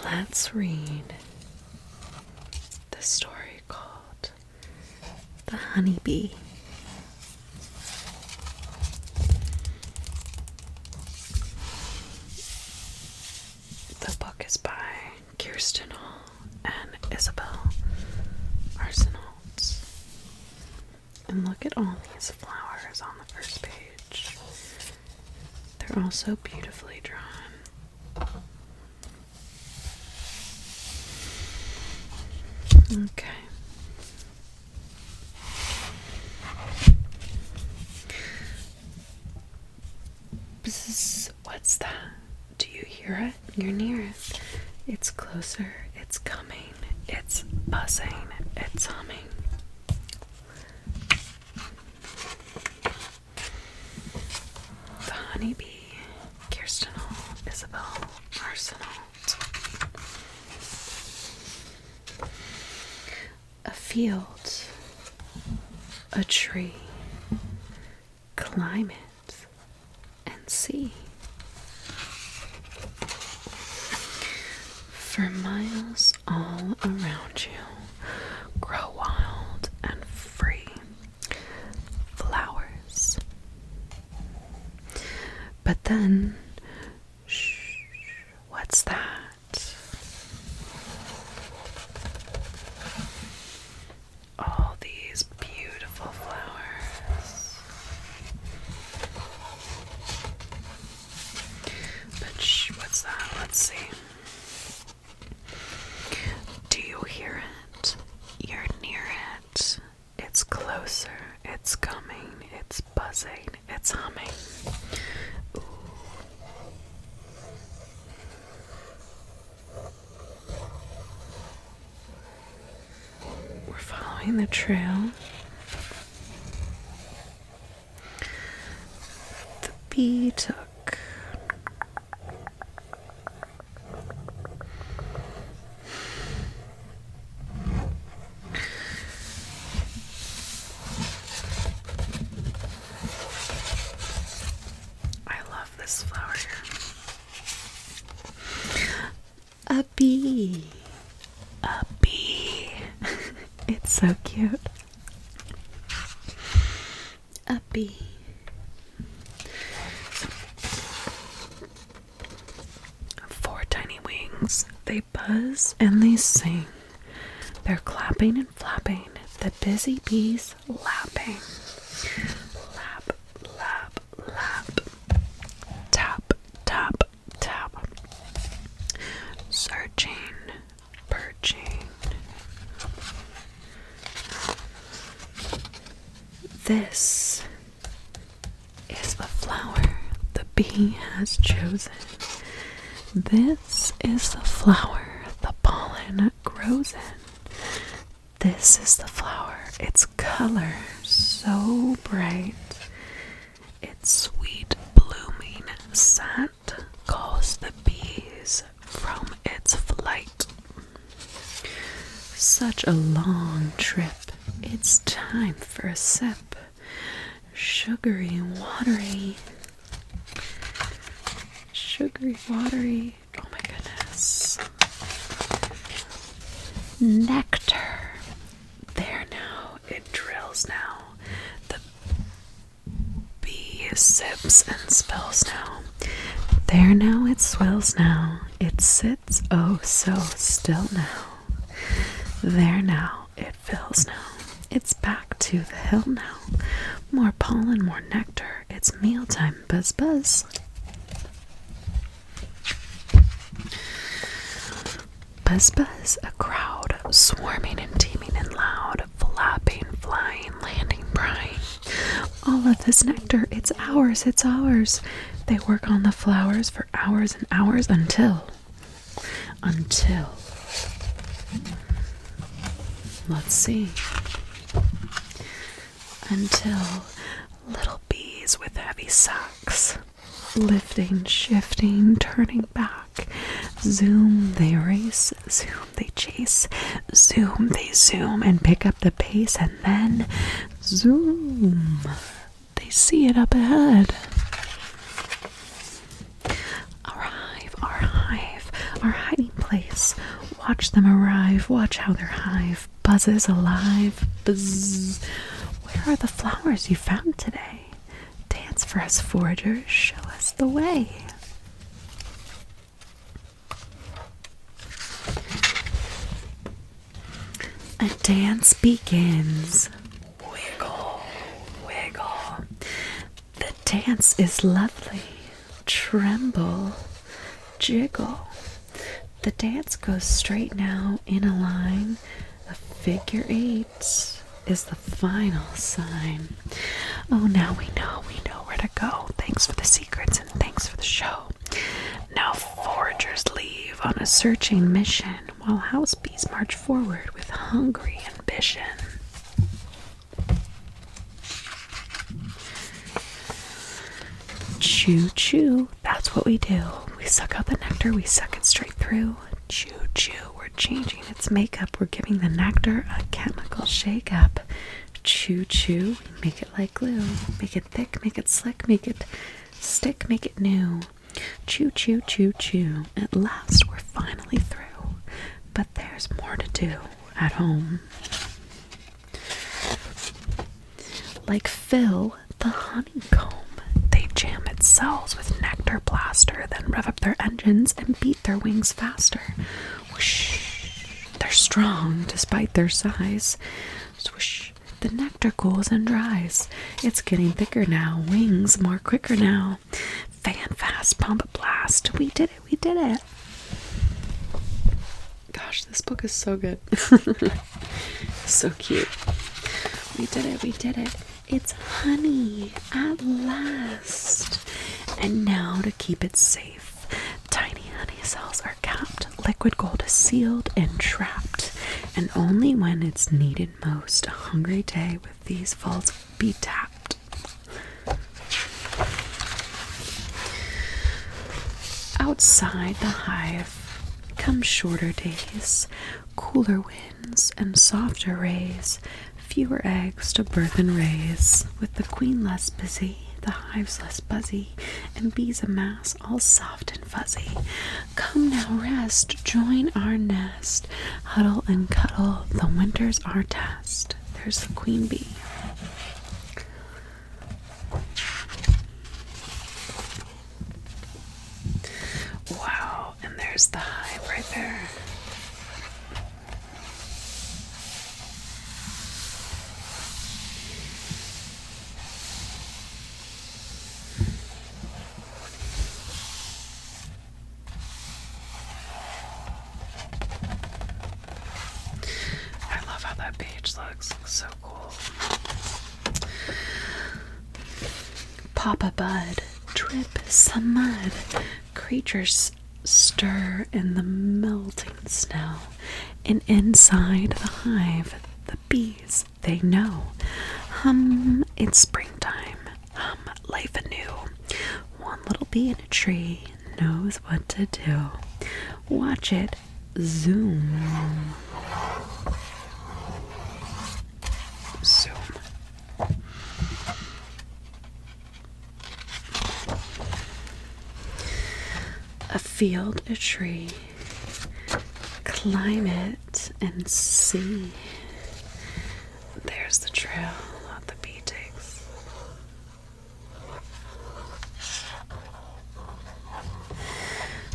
let's read the story called The Honeybee. The book is by Kirsten Hall and Isabel Arsenault. And look at all these flowers on the first page. They're all so beautifully drawn. Okay. Bzz, what's that? Do you hear it? You're near it. It's closer. It's coming. It's buzzing. It's humming. The Honeybee. Kirsten Hall. Isabel Arsenault. A field. A tree. Climb it and see. For miles all around you grow wild and free flowers. But then, shh, what's that? All these beautiful flowers. But shh, what's that? Let's see. Do you hear it? You're near it. It's closer. It's coming. It's buzzing. It's humming. Ooh. We're following the trail. The bee took this flower here. A bee. A bee. It's so cute. A bee. Four tiny wings. They buzz and they sing. They're clapping and flapping. The busy bees lapping. Lap, lap, lap. Tap, tap, tap. Searching, perching. This is the flower the bee has chosen. This is the flower the pollen grows in. This is the flower, its color so bright. Its sweet blooming scent calls the bees from its flight. Such a long trip, it's time for a sip. Sugary, watery. Sugary, watery. Oh my goodness. Nectar. There now, it drills now. The bee sips and spells now. There now, it swells now. It sits oh so still now. There now, it fills now. It's back to the hill now. More pollen, more nectar. It's mealtime, buzz buzz. Buzz buzz, a crowd, swarming and teeming and loud, flapping, flying, landing, prying. All of this nectar, it's ours, it's ours. They work on the flowers for hours and hours until, let's see, until little bees with heavy sacks, lifting, shifting, turning back. Zoom, they race. Zoom, they chase. Zoom, they zoom and pick up the pace. And then, zoom, they see it up ahead. Our hive, our hiding place. Watch them arrive, watch how their hive buzzes alive. Buzz. Where are the flowers you found today? Dance for us, foragers, show us the way. A dance begins. Wiggle, wiggle. The dance is lovely. Tremble, jiggle. The dance goes straight now in a line. A figure 8 is the final sign. Oh, now we know where to go. Thanks for the secrets and thanks for the show. Now foragers leave on a searching mission while house bees march forward with hungry ambition. Choo choo, that's what we do. We suck out the nectar, we suck it straight through. Choo choo, we're changing its makeup. We're giving the nectar a chemical shake up. Choo choo, we make it like glue. Make it thick, make it slick, make it stick, make it new. Choo choo choo choo. At last we're finally through. But there's more to do at home. Like Phil the honeycomb, they jam its cells with nectar plaster, then rev up their engines and beat their wings faster. Whoosh, they're strong despite their size. Swoosh, the nectar cools and dries. It's getting thicker now, wings more quicker now. Fan fast, pump a blast. We did it, we did it. Gosh, this book is so good. So cute. We did it, we did it. It's honey at last. And now to keep it safe, tiny honey cells are capped. Liquid gold is sealed and trapped. And only when it's needed most, a hungry day with these vaults be tapped. Outside the hive come shorter days, cooler winds and softer rays, fewer eggs to birth and raise. With the queen less busy, the hive's less buzzy, and bees amass all soft and fuzzy. Come now rest, join our nest, huddle and cuddle, the winter's our test. There's the queen bee. Wow, and there's the hive right there. I love how that page looks so cool. Pop a bud, drip some mud. Creatures stir in the melting snow, and inside the hive, the bees, they know. Hum, it's springtime, hum, life anew. One little bee in a tree knows what to do. Watch it zoom. Zoom. A field, a tree, climb it and see. There's the trail that the bee takes.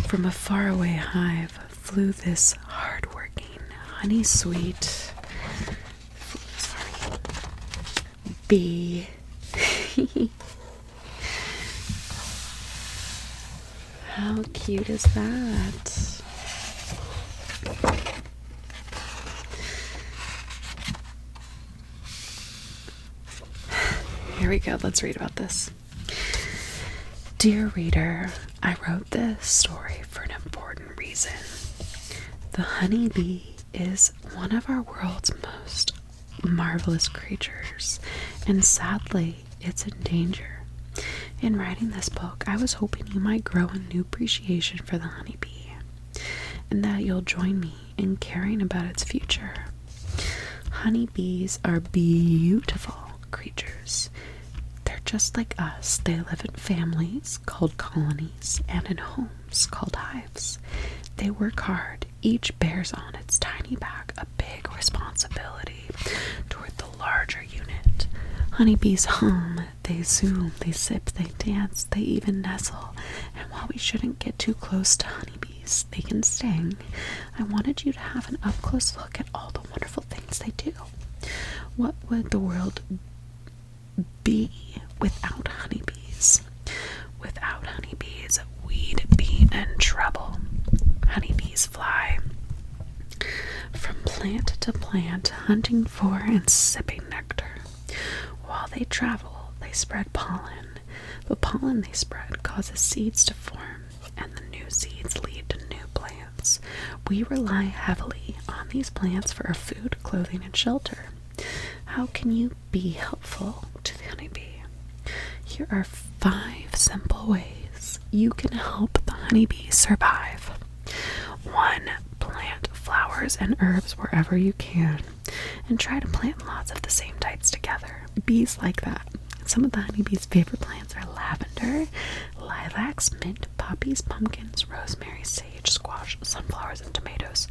From a faraway hive flew this hard-working, honey-sweet bee. How cute is that? Here we go, let's read about this. Dear reader, I wrote this story for an important reason. The honeybee is one of our world's most marvelous creatures, and sadly, it's in danger. In writing this book, I was hoping you might grow a new appreciation for the honeybee, and that you'll join me in caring about its future. Honeybees are beautiful creatures. They're just like us. They live in families called colonies and in homes called hives. They work hard, each bears on its tiny back a big responsibility toward the larger unit. Honeybees hum, they zoom, they sip, they dance, they even nestle. And while we shouldn't get too close to honeybees, they can sting, I wanted you to have an up-close look at all the wonderful things they do. What would the world be without honeybees? Without honeybees, we'd be in trouble. Honeybees fly from plant to plant, hunting for and sipping nectar. While they travel, they spread pollen. The pollen they spread causes seeds to form, and the new seeds lead to new plants. We rely heavily on these plants for our food, clothing, and shelter. How can you be helpful to the honeybee? Here are 5 simple ways you can help the honeybee survive. 1. Plant flowers and herbs wherever you can, and try to plant lots of the same types together. Bees like that. Some of the honeybees' favorite plants are lavender, lilacs, mint, poppies, pumpkins, rosemary, sage, squash, sunflowers, and tomatoes.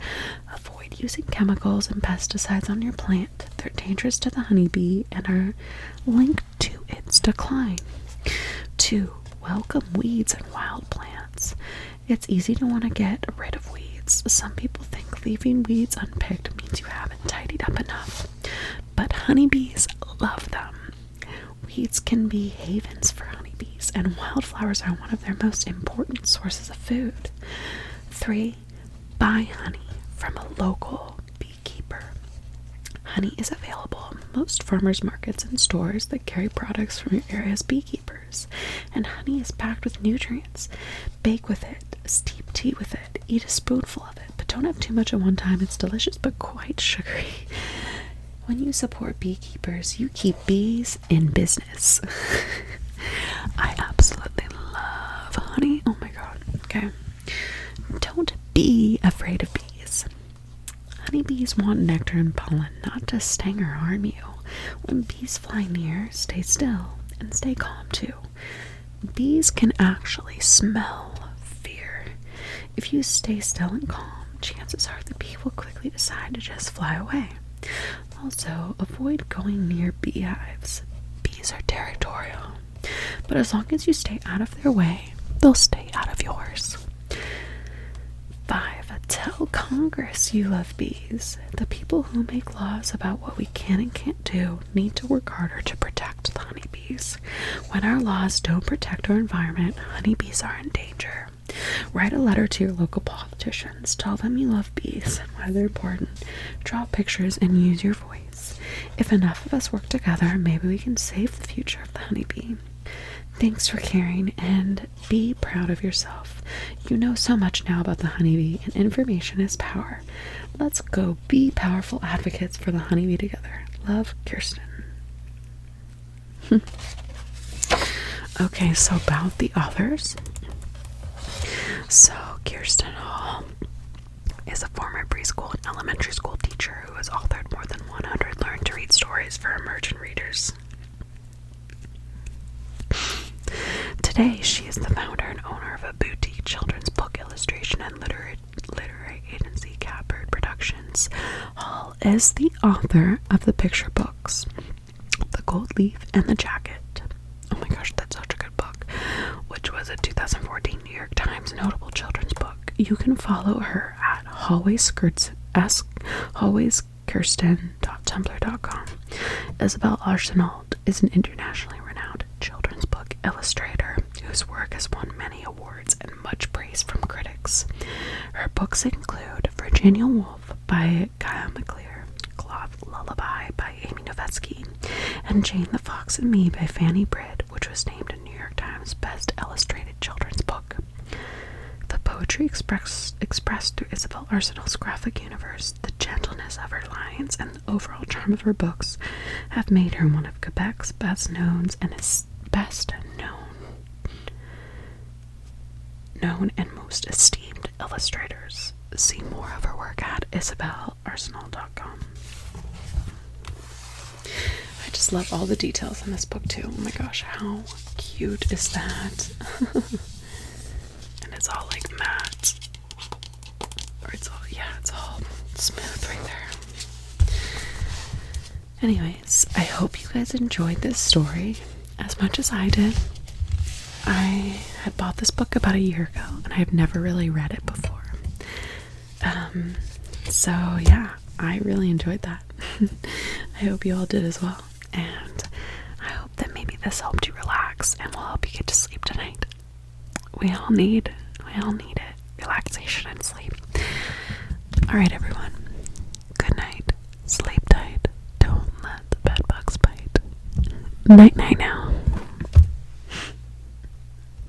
Avoid using chemicals and pesticides on your plant. They're dangerous to the honeybee and are linked to its decline. 2. Welcome weeds and wild plants. It's easy to want to get rid of weeds. Some people think leaving weeds unpicked means you haven't tidied up enough, but honeybees love them. Weeds can be havens for honeybees, and wildflowers are one of their most important sources of food. 3. Buy honey from a local beekeeper. Honey is available at most farmers markets and stores that carry products from your area's beekeepers, and honey is packed with nutrients. Bake with it, steep tea with it, eat a spoonful of it, but don't have too much at one time. It's delicious but quite sugary. When you support beekeepers, you keep bees in business. I absolutely love honey. Oh my god. Okay. Don't be afraid of bees. Honeybees want nectar and pollen, not to sting or harm you. When bees fly near, stay still and stay calm too. Bees can actually smell fear. If you stay still and calm, chances are the bee will quickly decide to just fly away. Also, avoid going near beehives. Bees are territorial, but as long as you stay out of their way, they'll stay out of yours. 5. Tell Congress you love bees. The people who make laws about what we can and can't do need to work harder to protect the honeybees. When our laws don't protect our environment, honeybees are in danger. Write a letter to your local politicians. Tell them you love bees and why they're important. Draw pictures and use your voice. If enough of us work together, maybe we can save the future of the honeybee. Thanks for caring, and be proud of yourself. You know so much now about the honeybee, and information is power. Let's go be powerful advocates for the honeybee together. Love, Kirsten. Okay, so about the authors. So, Kirsten Hall is a former preschool and elementary school teacher who has authored more than 100 learn-to-read stories for emergent readers. Today, she is the founder and owner of a boutique children's book illustration and literary agency, Catbird Productions. Hall is the author of the picture books, The Gold Leaf and the Jacket. Oh my gosh, that's such a good book, which was a 2014 New York Times notable children's book. You can follow her at hallwayskirsten.tumblr.com. Isabel Arsenault is an internationally renowned children's book illustrator whose work has won many awards and much praise from critics. Her books include Virginia Woolf by Kyle McClear, Cloth Lullaby by Amy Novetsky, and Jane the Fox and Me by Fanny Britt, which was named a New York Times Best Illustrated Children's Book. The poetry expressed through Isabel Arsenault's graphic universe, the gentleness of her lines, and the overall charm of her books have made her one of Quebec's best known and most esteemed illustrators. See more of her work at isabelarsenault.com. I just love all the details in this book too. Oh my gosh, how cute is that? And it's all like matte. Or it's all, yeah, Anyways, I hope you guys enjoyed this story as much as I did. I had bought this book about a year ago, and I've never really read it before. So yeah, I really enjoyed that. I hope you all did as well, and I hope that maybe this helped you relax and will help you get to sleep tonight. We all need it. Relaxation and sleep. Alright everyone, good night, sleep tight, don't let the bed bugs bite. Night night.